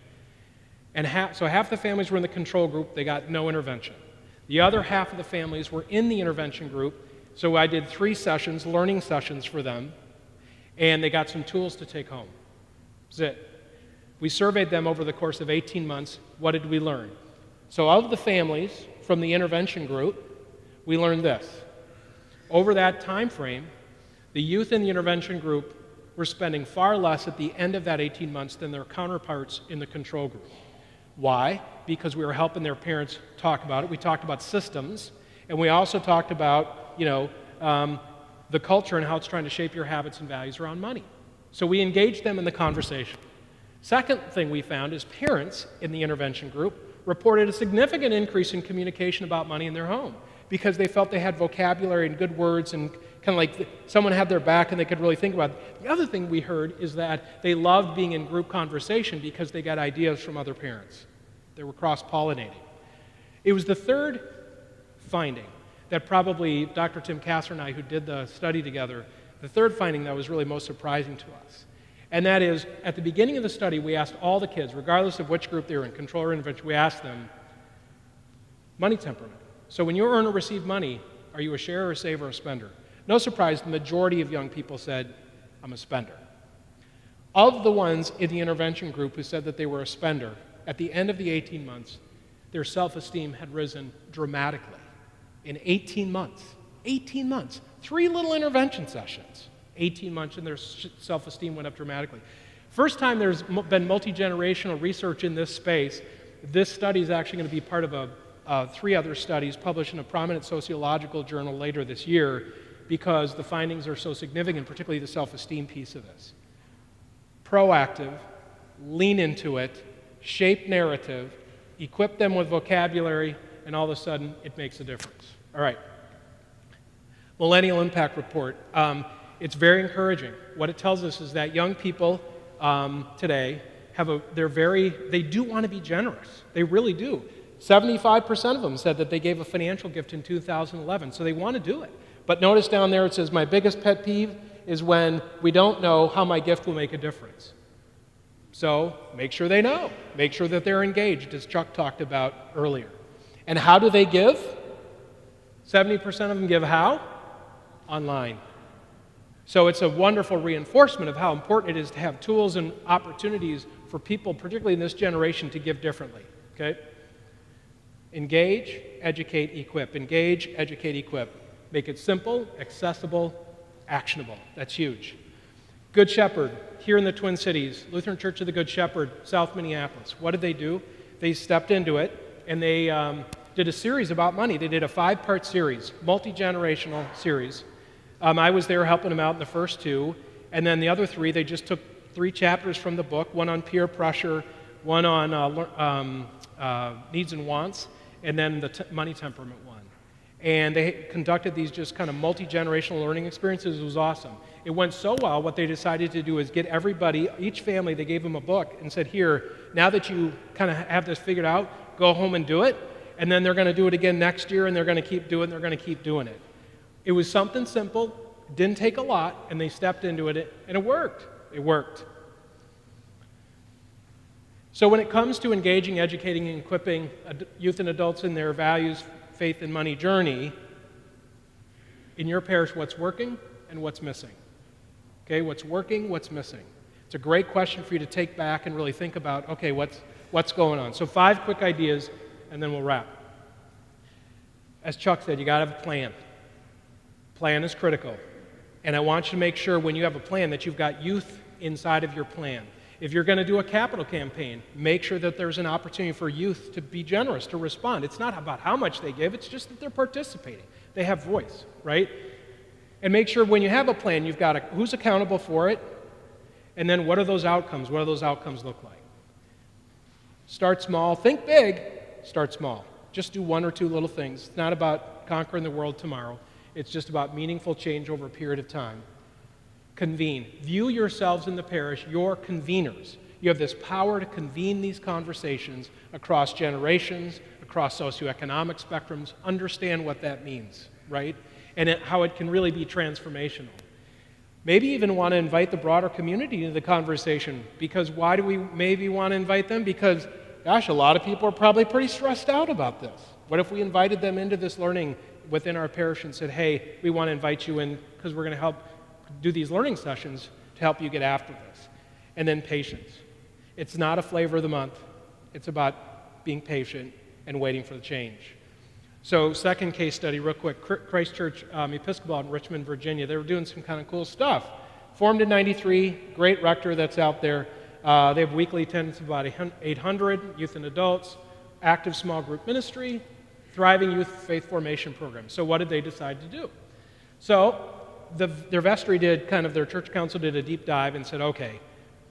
And so half the families were in the control group, they got no intervention. The other half of the families were in the intervention group, so I did 3 sessions, learning sessions for them, and they got some tools to take home. That's it. We surveyed them over the course of 18 months. What did we learn? So of the families from the intervention group, we learned this. Over that time frame, the youth in the intervention group were spending far less at the end of that 18 months than their counterparts in the control group. Why? Because we were helping their parents talk about it. We talked about systems, and we also talked about, the culture and how it's trying to shape your habits and values around money. So we engaged them in the conversation. Second thing we found is parents in the intervention group reported a significant increase in communication about money in their home because they felt they had vocabulary and good words and kind of like someone had their back and they could really think about it. The other thing we heard is that they loved being in group conversation because they got ideas from other parents. They were cross-pollinating. It was the third finding that probably Dr. Tim Kasser and I, who did the study together, the third finding that was really most surprising to us. And that is, at the beginning of the study, we asked all the kids, regardless of which group they were in, control or intervention, we asked them, money temperament. So when you earn or receive money, are you a sharer, a saver, or a spender? No surprise, the majority of young people said, I'm a spender. Of the ones in the intervention group who said that they were a spender, at the end of the 18 months, their self-esteem had risen dramatically. In 18 months. 18 months. 3 little intervention sessions. 18 months, and their self-esteem went up dramatically. First time there's been multi-generational research in this space. This study is actually going to be part of 3 other studies published in a prominent sociological journal later this year because the findings are so significant, particularly the self-esteem piece of this. Proactive, lean into it, shape narrative, equip them with vocabulary, and all of a sudden it makes a difference. All right. Millennial Impact Report. It's very encouraging. What it tells us is that young people today they do want to be generous. They really do. 75% of them said that they gave a financial gift in 2011, so they want to do it. But notice down there it says, my biggest pet peeve is when we don't know how my gift will make a difference. So make sure they know. Make sure that they're engaged, as Chuck talked about earlier. And how do they give? 70% of them give how? Online. So it's a wonderful reinforcement of how important it is to have tools and opportunities for people, particularly in this generation, to give differently. Okay? Engage, educate, equip. Engage, educate, equip. Make it simple, accessible, actionable. That's huge. Good Shepherd, here in the Twin Cities, Lutheran Church of the Good Shepherd, South Minneapolis. What did they do? They stepped into it, and they did a series about money. They did a 5-part series, multi-generational series. I was there helping them out in the first 2, and then the other 3, they just took 3 chapters from the book, one on peer pressure, one on needs and wants, and then the money temperament one. And they conducted these just kind of multi-generational learning experiences. It was awesome. It went so well, what they decided to do is get everybody, each family, they gave them a book and said, here, now that you kind of have this figured out, go home and do it. And then they're going to do it again next year, and they're going to keep doing it, and they're going to keep doing it. It was something simple, didn't take a lot, and they stepped into it, and it worked. It worked. So when it comes to engaging, educating, and equipping youth and adults in their values, faith, and money journey, in your parish, what's working and what's missing? Okay, what's working, what's missing? It's a great question for you to take back and really think about, okay, what's going on? So 5 quick ideas, and then we'll wrap. As Chuck said, you got to have a plan. Plan is critical. And I want you to make sure when you have a plan that you've got youth inside of your plan. If you're going to do a capital campaign, make sure that there's an opportunity for youth to be generous, to respond. It's not about how much they give, it's just that they're participating. They have voice, right? And make sure when you have a plan, you've got who's accountable for it, and then what are those outcomes? What do those outcomes look like? Start small. Think big. Start small. Just do 1 or 2 little things. It's not about conquering the world tomorrow. It's just about meaningful change over a period of time. Convene. View yourselves in the parish, your conveners. You have this power to convene these conversations across generations, across socioeconomic spectrums. Understand what that means, right? And how it can really be transformational. Maybe even want to invite the broader community into the conversation, because why do we maybe want to invite them? Because, gosh, a lot of people are probably pretty stressed out about this. What if we invited them into this learning within our parish and said, hey, we want to invite you in because we're going to help do these learning sessions to help you get after this. And then patience. It's not a flavor of the month. It's about being patient and waiting for the change. So second case study, real quick, Christ Church Episcopal in Richmond, Virginia. They were doing some kind of cool stuff. Formed in '93, great rector that's out there. They have weekly attendance of about 800 youth and adults, active small group ministry, thriving youth faith formation program. So what did they decide to do? So their vestry their church council did a deep dive and said, okay,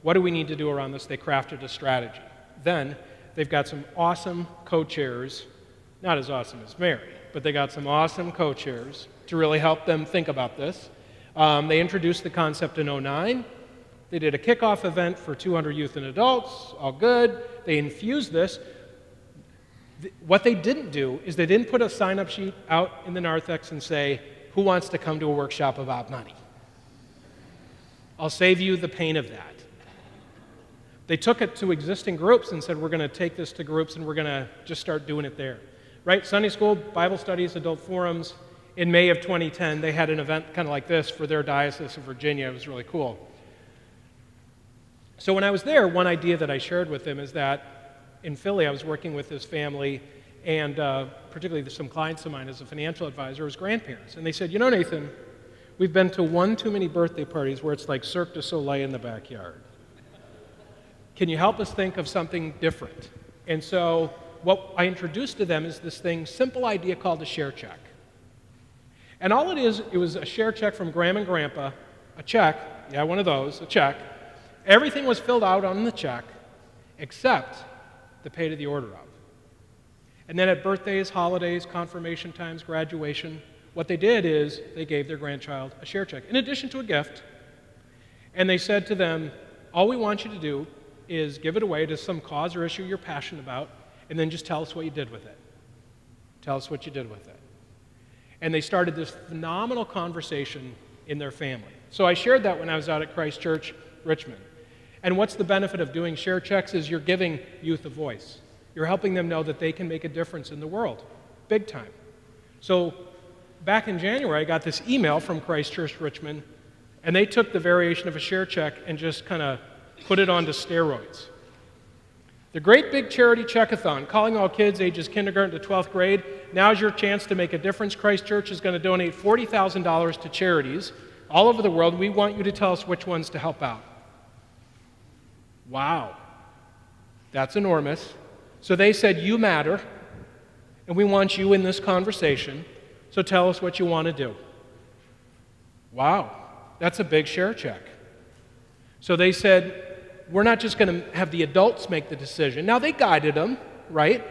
what do we need to do around this? They crafted a strategy. Then they've got some awesome co-chairs, not as awesome as Mary, but they got some awesome co-chairs to really help them think about this. They introduced the concept in '09. They did a kickoff event for 200 youth and adults, all good. They infused this. What they didn't do is they didn't put a sign-up sheet out in the narthex and say, who wants to come to a workshop about money? I'll save you the pain of that. They took it to existing groups and said, we're going to take this to groups and we're going to just start doing it there. Right? Sunday school, Bible studies, adult forums. In May of 2010, they had an event kind of like this for their diocese of Virginia. It was really cool. So when I was there, one idea that I shared with them is that in Philly, I was working with this family, and particularly some clients of mine as a financial advisor, as grandparents. And they said, you know, Nathan, we've been to one too many birthday parties where it's like Cirque du Soleil in the backyard. Can you help us think of something different? And so what I introduced to them is this simple idea called a share check. And all it is, it was a share check from Grandma and Grandpa, a check, yeah, one of those, a check. Everything was filled out on the check except the pay to the order of. And then at birthdays, holidays, confirmation times, graduation, what they did is they gave their grandchild a share check in addition to a gift. And they said to them, all we want you to do is give it away to some cause or issue you're passionate about, and then just tell us what you did with it. Tell us what you did with it. And they started this phenomenal conversation in their family. So I shared that when I was out at Christ Church, Richmond. And what's the benefit of doing share checks is you're giving youth a voice. You're helping them know that they can make a difference in the world, big time. So back in January, I got this email from Christ Church, Richmond, and they took the variation of a share check and just kind of put it onto steroids. The Great Big Charity Checkathon, calling all kids ages kindergarten to 12th grade. Now's your chance to make a difference. Christ Church is going to donate $40,000 to charities all over the world. We want you to tell us which ones to help out. Wow. That's enormous. So they said, you matter, and we want you in this conversation, so tell us what you want to do. Wow. That's a big share check. So they said, we're not just going to have the adults make the decision. Now, they guided them, right?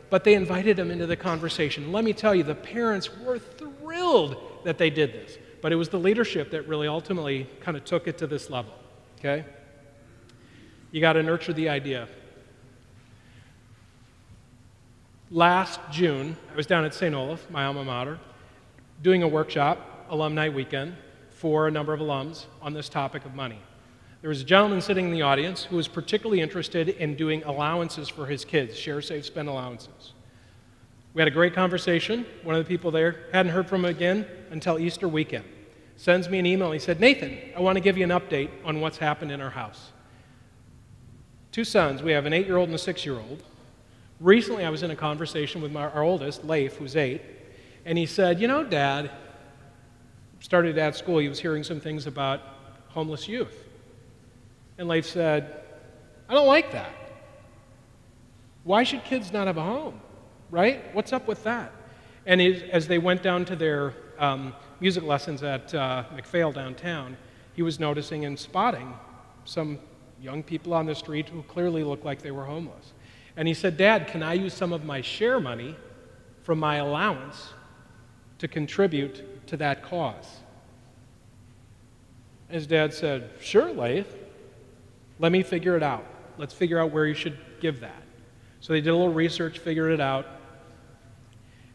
But they invited them into the conversation. Let me tell you, the parents were thrilled that they did this. But it was the leadership that really ultimately kind of took it to this level, okay? You got to nurture the idea. Last June, I was down at St. Olaf, my alma mater, doing a workshop, alumni weekend, for a number of alums on this topic of money. There was a gentleman sitting in the audience who was particularly interested in doing allowances for his kids, share, save, spend allowances. We had a great conversation. One of the people there, hadn't heard from him again until Easter weekend. Sends me an email and he said, Nathan, I want to give you an update on what's happened in our house. 2 sons, we have an 8-year-old and a 6-year-old. Recently I was in a conversation with our oldest, Leif, who's 8, and he said, you know, Dad, started at school, he was hearing some things about homeless youth. And Leif said, I don't like that. Why should kids not have a home, right? What's up with that? And as they went down to their music lessons at McPhail downtown, he was noticing and spotting some young people on the street who clearly looked like they were homeless. And he said, Dad, can I use some of my share money from my allowance to contribute to that cause? His dad said, sure, Leif. Let me figure it out. Let's figure out where you should give that. So they did a little research, figured it out.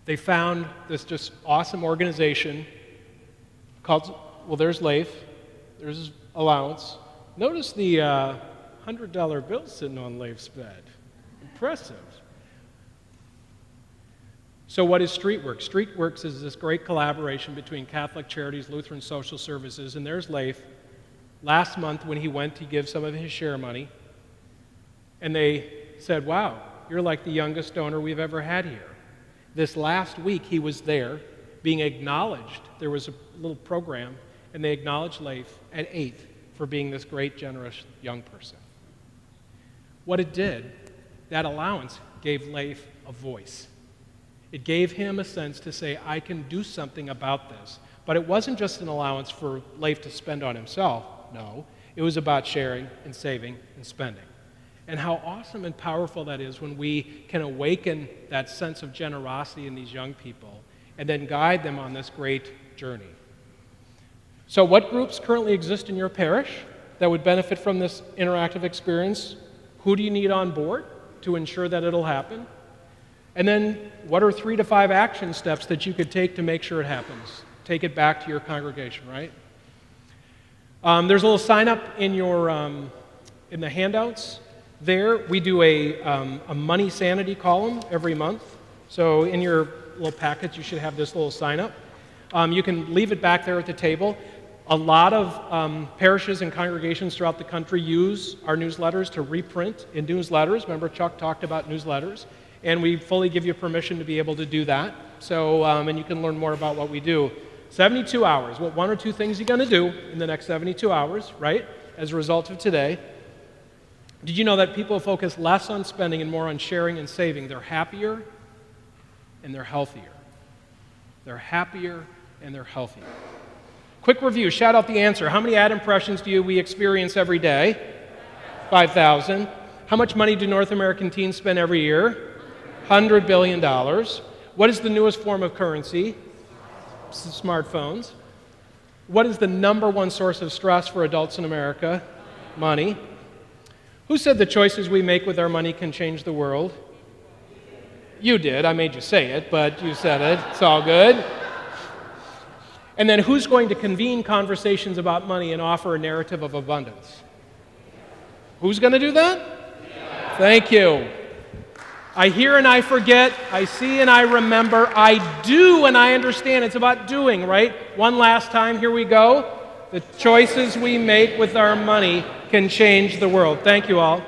They found this just awesome organization called, well, there's Leif, There's his allowance. Notice the $100 bill sitting on Leif's bed. Impressive. So what is Streetworks? Streetworks is this great collaboration between Catholic Charities, Lutheran Social Services, and there's Leif. Last month when he went to give some of his share money, and they said, wow, you're like the youngest donor we've ever had here. This last week he was there being acknowledged. There was a little program, and they acknowledged Leif at 8 for being this great, generous young person. What it did, that allowance gave Leif a voice. It gave him a sense to say, I can do something about this. But it wasn't just an allowance for Leif to spend on himself. No, it was about sharing and saving and spending. And how awesome and powerful that is when we can awaken that sense of generosity in these young people and then guide them on this great journey. So what groups currently exist in your parish that would benefit from this interactive experience? Who do you need on board to ensure that it'll happen? And then what are 3 to 5 action steps that you could take to make sure it happens? Take it back to your congregation, right? There's a little sign up in your in the handouts. There we do a money sanity column every month. So in your little packets you should have this little sign up. You can leave it back there at the table. A lot of parishes and congregations throughout the country use our newsletters to reprint in newsletters. Remember Chuck talked about newsletters, and we fully give you permission to be able to do that. So and you can learn more about what we do. 72 hours. What 1 or 2 things are you going to do in the next 72 hours, right, as a result of today? Did you know that people focus less on spending and more on sharing and saving? They're happier and they're healthier. They're happier and they're healthier. Quick review. Shout out the answer. How many ad impressions do we experience every day? 5,000. How much money do North American teens spend every year? $100 billion. What is the newest form of currency? Smartphones. What is the number 1 source of stress for adults in America? Money. Who said the choices we make with our money can change the world? You did. I made you say it, but you said it. It's all good. And then who's going to convene conversations about money and offer a narrative of abundance? Who's going to do that? Yeah. Thank you. I hear and I forget, I see and I remember, I do and I understand. It's about doing, right? One last time, here we go. The choices we make with our money can change the world. Thank you all.